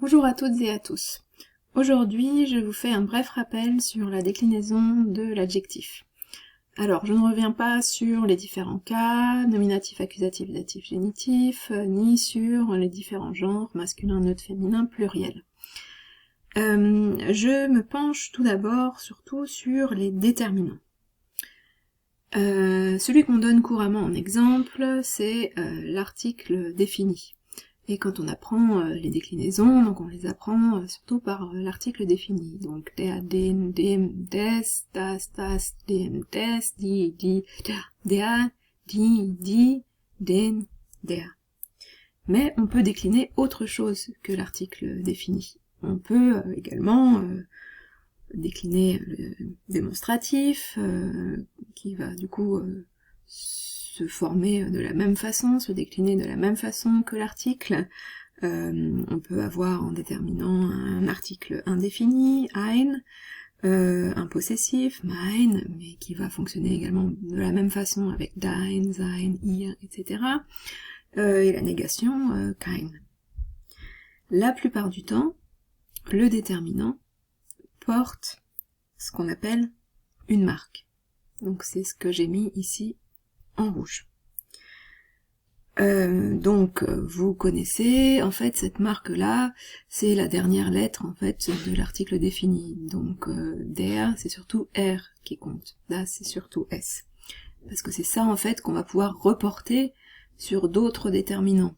Bonjour à toutes et à tous. Aujourd'hui, je vous fais un bref rappel sur la déclinaison de l'adjectif. Alors, je ne reviens pas sur les différents cas, nominatif, accusatif, datif, génitif, ni sur les différents genres, masculin, neutre, féminin, pluriel. Je me penche tout d'abord surtout sur les déterminants. Celui qu'on donne couramment en exemple, c'est l'article défini. Et quand on apprend les déclinaisons, donc on les apprend surtout par l'article défini. Donc der, den, dem, des, das, dem, des, die, der, die, den, der. Mais on peut décliner autre chose que l'article défini. On peut également décliner le démonstratif, qui va du coup se former de la même façon, se décliner de la même façon que l'article. On peut avoir en déterminant un article indéfini, ein, un possessif, mein, mais qui va fonctionner également de la même façon avec dein, sein, ihr, etc. Et la négation, kein. La plupart du temps, le déterminant porte ce qu'on appelle une marque. Donc c'est ce que j'ai mis ici en rouge. Donc vous connaissez, en fait, cette marque-là, c'est la dernière lettre, en fait, de l'article défini. Donc der, c'est surtout R qui compte. Das, c'est surtout S. Parce que c'est ça, en fait, qu'on va pouvoir reporter sur d'autres déterminants.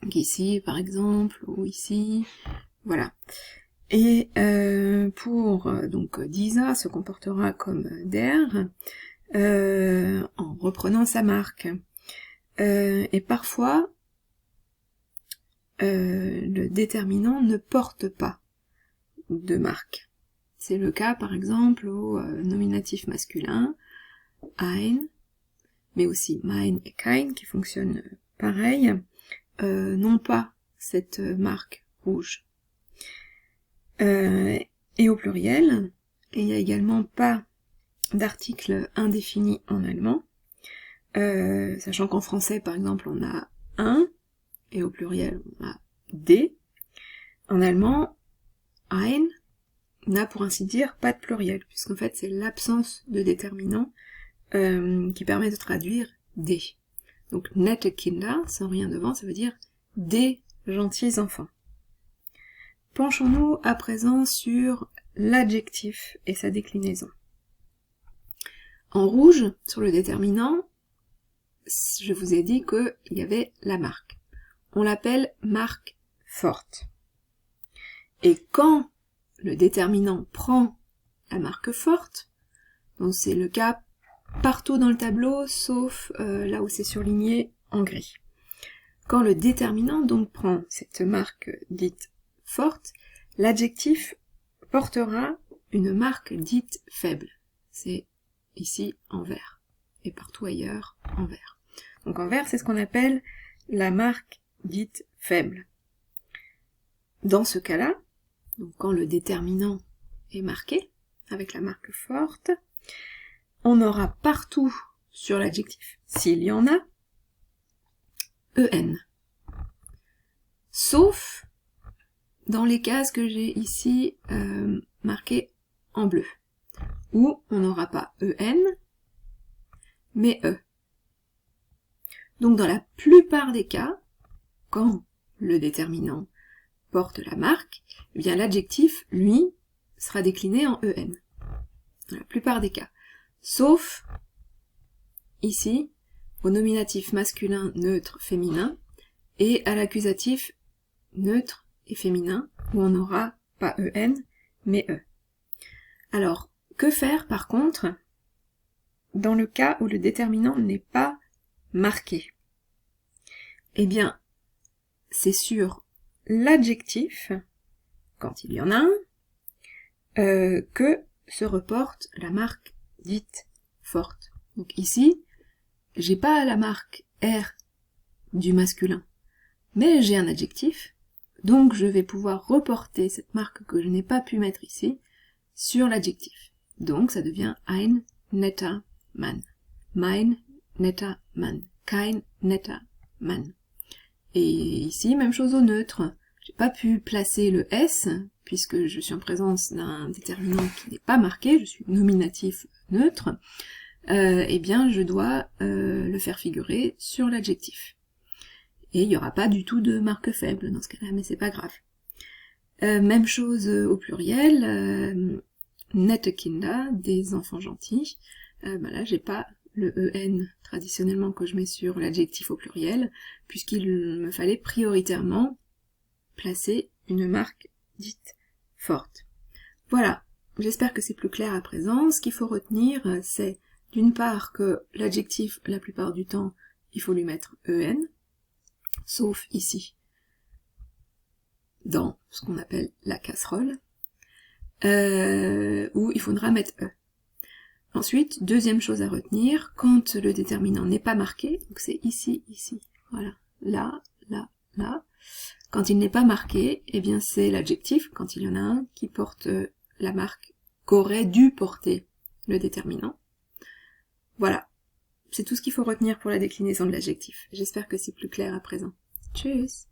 Donc ici, par exemple, ou ici, voilà. Et pour, donc, dieser se comportera comme der, en reprenant sa marque. Et parfois, le déterminant ne porte pas de marque. C'est le cas, par exemple, au nominatif masculin, ein, mais aussi mein et kein, qui fonctionnent pareil, n'ont pas cette marque rouge. Et au pluriel, il n'y a également pas d'article indéfini en allemand, sachant qu'en français, par exemple, on a un, et au pluriel, on a des. En allemand, ein n'a pour ainsi dire pas de pluriel, puisqu'en fait, c'est l'absence de déterminant qui permet de traduire des. Donc, nette Kinder, sans rien devant, ça veut dire des gentils enfants. Penchons-nous à présent sur l'adjectif et sa déclinaison. En rouge, sur le déterminant, je vous ai dit qu'il y avait la marque. On l'appelle marque forte. Et quand le déterminant prend la marque forte, donc c'est le cas partout dans le tableau, sauf là où c'est surligné en gris. Quand le déterminant donc prend cette marque dite forte, l'adjectif portera une marque dite faible. C'est ici en vert, et partout ailleurs en vert. Donc en vert, c'est ce qu'on appelle la marque dite faible. Dans ce cas-là, donc quand le déterminant est marqué, avec la marque forte, on aura partout sur l'adjectif, s'il y en a, en. Sauf dans les cases que j'ai ici marquées en bleu, où on n'aura pas en, mais e. Donc dans la plupart des cas, quand le déterminant porte la marque, eh bien l'adjectif, lui, sera décliné en en. Dans la plupart des cas. Sauf, ici, au nominatif masculin, neutre, féminin, et à l'accusatif neutre et féminin, où on n'aura pas en, mais e. Alors, que faire par contre dans le cas où le déterminant n'est pas marqué? Eh bien, c'est sur l'adjectif, quand il y en a un, que se reporte la marque dite forte. Donc ici, j'ai pas la marque R du masculin, mais j'ai un adjectif, donc je vais pouvoir reporter cette marque que je n'ai pas pu mettre ici sur l'adjectif. Donc ça devient ein netter Mann, mein netter Mann, kein netter Mann. Et ici, même chose au neutre. J'ai pas pu placer le S, puisque je suis en présence d'un déterminant qui n'est pas marqué, je suis nominatif neutre, eh bien je dois le faire figurer sur l'adjectif. Et il n'y aura pas du tout de marque faible dans ce cas-là, mais c'est pas grave. Même chose au pluriel, nette Kinder, des enfants gentils. Là, j'ai pas le EN traditionnellement que je mets sur l'adjectif au pluriel, puisqu'il me fallait prioritairement placer une marque dite forte. Voilà, j'espère que c'est plus clair à présent. Ce qu'il faut retenir, c'est d'une part que l'adjectif, la plupart du temps, il faut lui mettre EN, sauf ici, dans ce qu'on appelle la casserole, où il faudra mettre E. Ensuite, deuxième chose à retenir, quand le déterminant n'est pas marqué, donc c'est ici, ici, voilà, là, là, là, quand il n'est pas marqué, eh bien c'est l'adjectif, quand il y en a un, qui porte la marque qu'aurait dû porter le déterminant. Voilà, c'est tout ce qu'il faut retenir pour la déclinaison de l'adjectif. J'espère que c'est plus clair à présent. Tchuss!